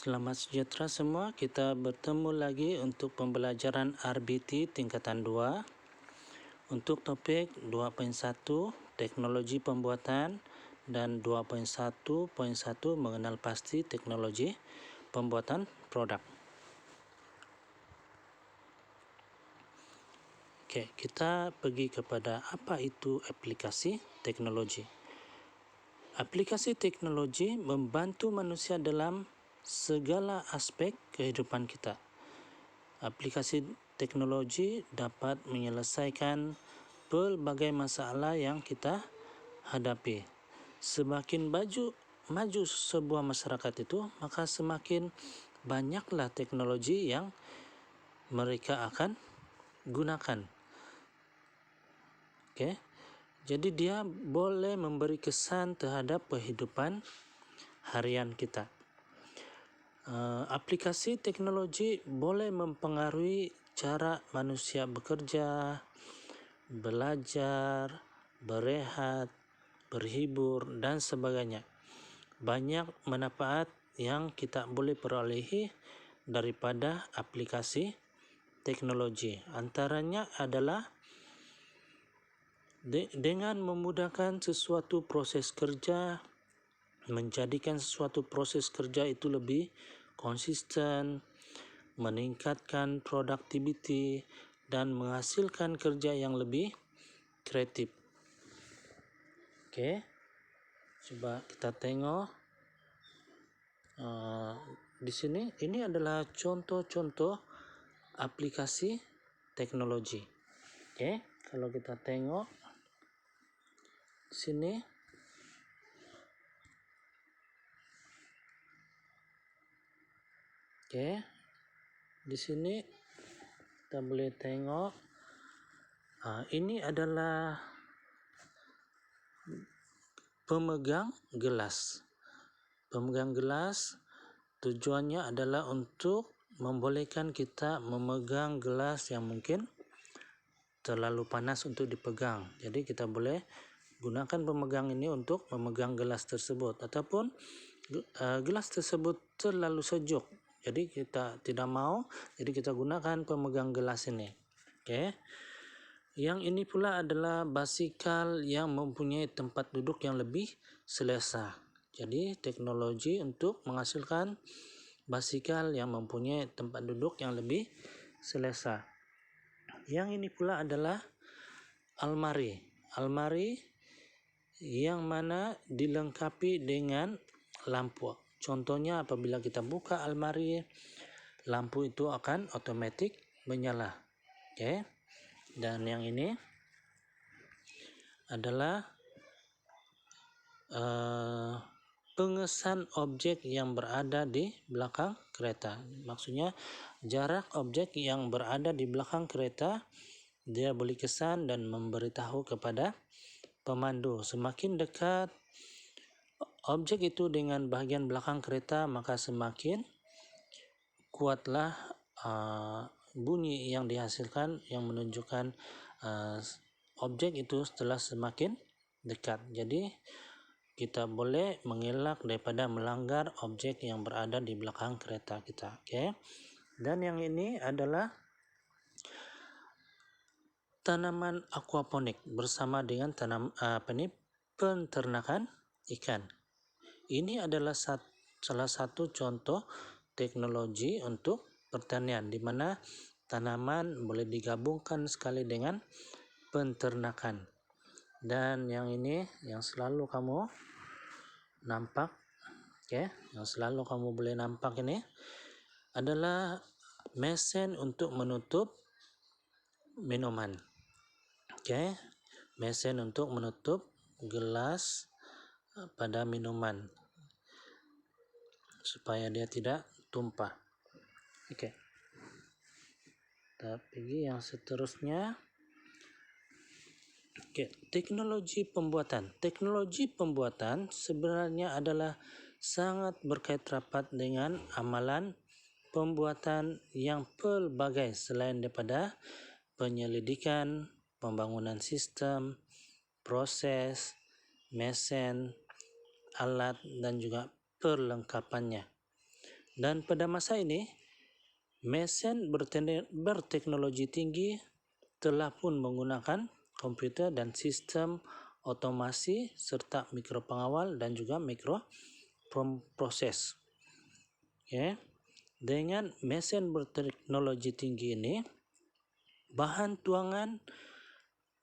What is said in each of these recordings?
Selamat sejahtera semua, kita bertemu lagi untuk pembelajaran RBT tingkatan 2 untuk topik 2.1 teknologi pembuatan dan 2.1.1 mengenal pasti teknologi pembuatan produk. Okey, kita pergi kepada apa itu aplikasi teknologi. Aplikasi teknologi membantu manusia dalam segala aspek kehidupan kita. Aplikasi teknologi dapat menyelesaikan pelbagai masalah yang kita hadapi. Semakin maju sebuah masyarakat itu, maka semakin banyaklah teknologi yang mereka akan gunakan. Okey. Jadi dia boleh memberi kesan terhadap kehidupan harian kita. Aplikasi teknologi boleh mempengaruhi cara manusia bekerja, belajar, berehat, berhibur dan sebagainya. Banyak manfaat yang kita boleh perolehi daripada aplikasi teknologi. Antaranya adalah dengan memudahkan sesuatu proses kerja, menjadikan sesuatu proses kerja itu lebih konsisten, meningkatkan produktiviti dan menghasilkan kerja yang lebih kreatif. Okey. Coba kita tengok di sini, ini adalah contoh-contoh aplikasi teknologi. Okey, kalau kita tengok sini, okey, di sini kita boleh tengok ini adalah pemegang gelas. Pemegang gelas tujuannya adalah untuk membolehkan kita memegang gelas yang mungkin terlalu panas untuk dipegang. Jadi kita boleh gunakan pemegang ini untuk memegang gelas tersebut, ataupun gelas tersebut terlalu sejuk. Jadi kita tidak mau, jadi kita gunakan pemegang gelas ini. Okey. Yang ini pula adalah basikal yang mempunyai tempat duduk yang lebih selesa. Jadi teknologi untuk menghasilkan basikal yang mempunyai tempat duduk yang lebih selesa. Yang ini pula adalah almari. Almari yang mana dilengkapi dengan lampu. Contohnya apabila kita buka almari, lampu itu akan otomatis menyala. Okey. Dan yang ini adalah pengesan objek yang berada di belakang kereta. Maksudnya jarak objek yang berada di belakang kereta, dia boleh kesan dan memberitahu kepada pemandu. Semakin dekat objek itu dengan bahagian belakang kereta, maka semakin kuatlah bunyi yang dihasilkan yang menunjukkan objek itu setelah semakin dekat. Jadi kita boleh mengelak daripada melanggar objek yang berada di belakang kereta kita. Okey. Dan yang ini adalah tanaman aquaponik bersama dengan penternakan ikan. Ini adalah salah satu contoh teknologi untuk pertanian di mana tanaman boleh digabungkan sekali dengan penternakan. Dan yang ini yang selalu kamu nampak, okey, yang selalu kamu boleh nampak ini adalah mesin untuk menutup minuman. Okey, mesin untuk menutup gelas pada minuman supaya dia tidak tumpah. Okey. Kita pergi yang seterusnya. Okey, teknologi pembuatan. Teknologi pembuatan sebenarnya adalah sangat berkait rapat dengan amalan pembuatan yang pelbagai selain daripada penyelidikan, pembangunan sistem, proses, mesin, alat dan juga perlengkapannya. Dan pada masa ini, mesin berteknologi tinggi telah pun menggunakan komputer dan sistem otomasi serta mikropengawal dan juga mikroproses. Okay. Dengan mesin berteknologi tinggi ini, bahan tuangan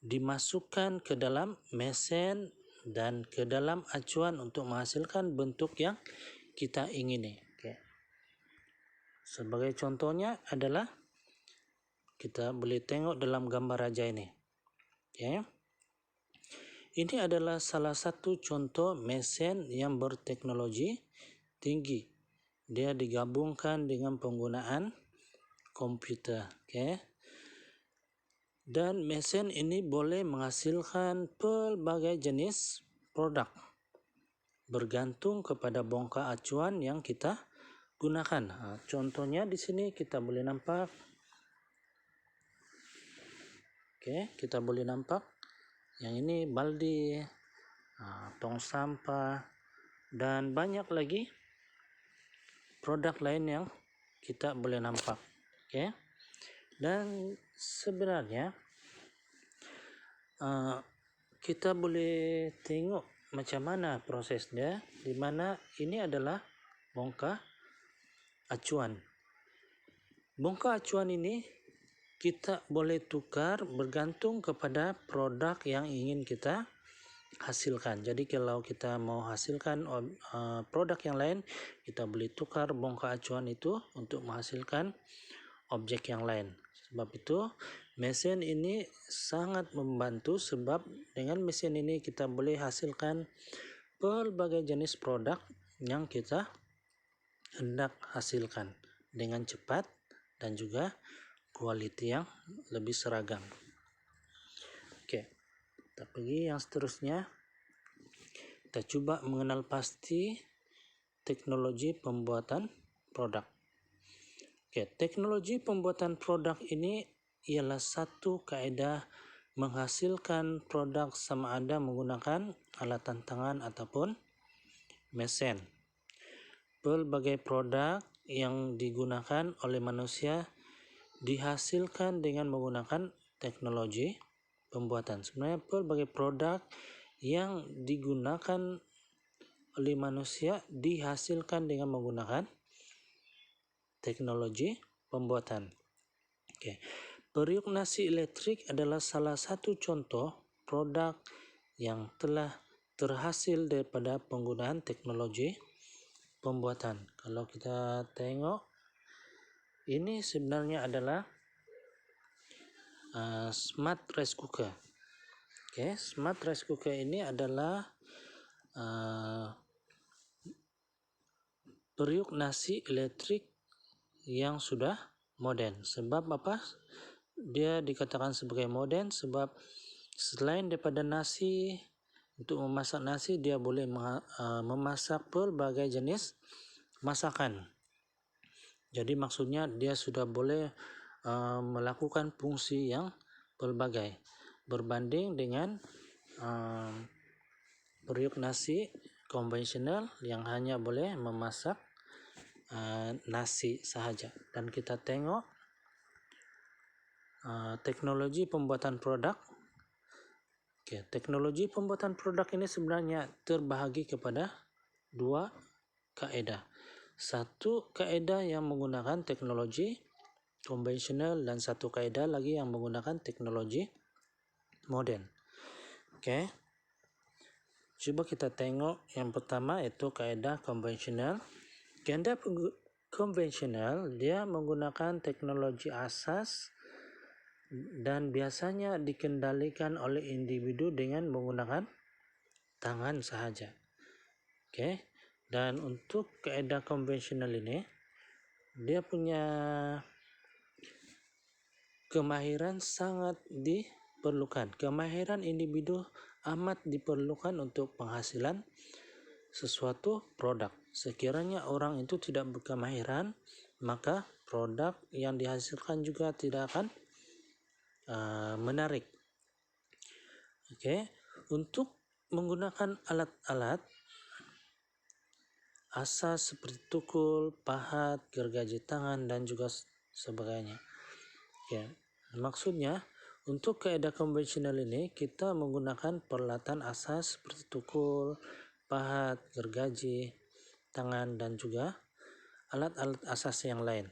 dimasukkan ke dalam mesin dan ke dalam acuan untuk menghasilkan bentuk yang kita ingini. Okay. Sebagai contohnya adalah kita boleh tengok dalam gambar raja ini. Okay. Ini adalah salah satu contoh mesin yang berteknologi tinggi. Dia digabungkan dengan penggunaan komputer. Okay. Dan mesin ini boleh menghasilkan pelbagai jenis produk bergantung kepada bongkah acuan yang kita gunakan. Contohnya di sini kita boleh nampak. Oke, kita boleh nampak yang ini baldi, tong sampah, dan banyak lagi produk lain yang kita boleh nampak. Oke. Dan sebenarnya kita boleh tengok macam mana prosesnya, di mana ini adalah bongkah acuan. Bongkah acuan ini kita boleh tukar bergantung kepada produk yang ingin kita hasilkan. Jadi kalau kita mau hasilkan produk yang lain, kita boleh tukar bongkah acuan itu untuk menghasilkan objek yang lain. Sebab itu mesin ini sangat membantu, sebab dengan mesin ini kita boleh hasilkan pelbagai jenis produk yang kita hendak hasilkan dengan cepat dan juga kualiti yang lebih seragam. Oke, kita pergi yang seterusnya. Kita coba mengenal pasti teknologi pembuatan produk. Oke, teknologi pembuatan produk ini ialah satu kaedah menghasilkan produk sama ada menggunakan alatan tangan ataupun mesin. Pelbagai produk yang digunakan oleh manusia dihasilkan dengan menggunakan teknologi pembuatan. Sebenarnya pelbagai produk yang digunakan oleh manusia dihasilkan dengan menggunakan teknologi pembuatan. Okay. Periuk nasi elektrik adalah salah satu contoh produk yang telah terhasil daripada penggunaan teknologi pembuatan. Kalau kita tengok, ini sebenarnya adalah smart rice cooker. Okay. Smart rice cooker ini adalah periuk nasi elektrik yang sudah moden. Sebab apa? Dia dikatakan sebagai moden sebab selain daripada nasi, untuk memasak nasi dia boleh memasak pelbagai jenis masakan. Jadi maksudnya dia sudah boleh melakukan fungsi yang pelbagai berbanding dengan periuk nasi konvensional yang hanya boleh memasak nasi sahaja. Dan kita tengok teknologi pembuatan produk. Okay, teknologi pembuatan produk ini sebenarnya terbahagi kepada dua kaedah. Satu kaedah yang menggunakan teknologi konvensional dan satu kaedah lagi yang menggunakan teknologi moden. Okay. Coba kita tengok yang pertama itu kaedah konvensional. Kaedah konvensional dia menggunakan teknologi asas dan biasanya dikendalikan oleh individu dengan menggunakan tangan sahaja. Oke. Dan untuk kaedah konvensional ini dia punya kemahiran sangat diperlukan. Kemahiran individu amat diperlukan untuk penghasilan sesuatu produk. Sekiranya orang itu tidak berkemahiran, maka produk yang dihasilkan juga tidak akan menarik. Oke, untuk menggunakan alat-alat asas seperti tukul, pahat, gergaji tangan, dan juga sebagainya. Ya, maksudnya untuk kaidah konvensional ini kita menggunakan peralatan asas seperti tukul, pahat, gergaji tangan, dan juga alat-alat asas yang lain.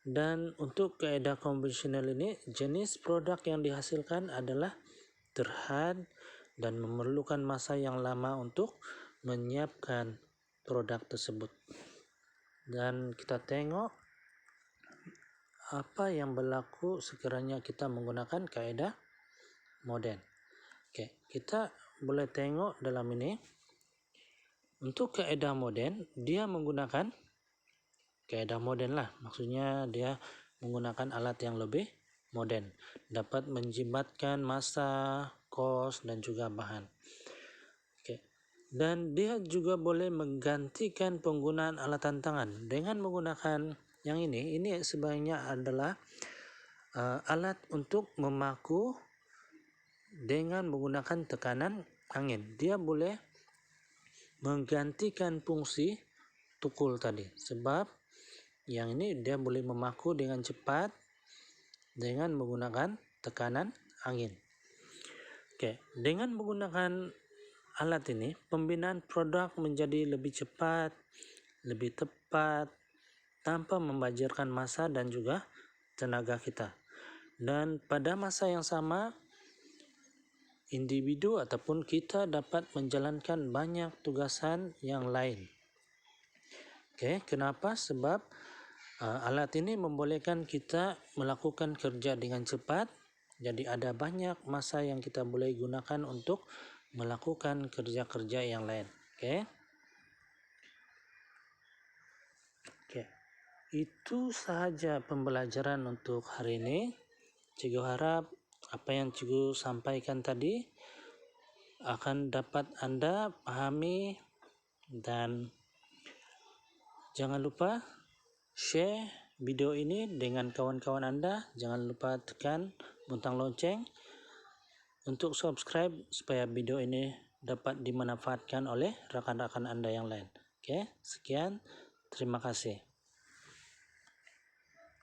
Dan untuk kaidah konvensional ini, jenis produk yang dihasilkan adalah terhad dan memerlukan masa yang lama untuk menyiapkan produk tersebut. Dan kita tengok apa yang berlaku sekiranya kita menggunakan kaidah modern. Oke, kita boleh tengok dalam ini. Untuk kaidah modern, dia menggunakan kaidah modern lah. Maksudnya dia menggunakan alat yang lebih modern, dapat menjimatkan massa, kos, dan juga bahan. Oke. Dan dia juga boleh menggantikan penggunaan alat tangan dengan menggunakan yang ini sebenarnya adalah alat untuk memaku dengan menggunakan tekanan angin. Dia boleh menggantikan fungsi tukul tadi, sebab yang ini dia boleh memaku dengan cepat dengan menggunakan tekanan angin. Oke, dengan menggunakan alat ini, pembinaan produk menjadi lebih cepat, lebih tepat, tanpa membajirkan masa dan juga tenaga kita. Dan pada masa yang sama, individu ataupun kita dapat menjalankan banyak tugasan yang lain. Oke, kenapa? Sebab alat ini membolehkan kita melakukan kerja dengan cepat. Jadi ada banyak masa yang kita boleh gunakan untuk melakukan kerja-kerja yang lain. Oke. Itu sahaja pembelajaran untuk hari ini. Cikgu harap apa yang cikgu sampaikan tadi akan dapat Anda pahami, dan jangan lupa share video ini dengan kawan-kawan Anda. Jangan lupa tekan butang lonceng untuk subscribe supaya video ini dapat dimanfaatkan oleh rakan-rakan Anda yang lain. Oke, sekian. Terima kasih.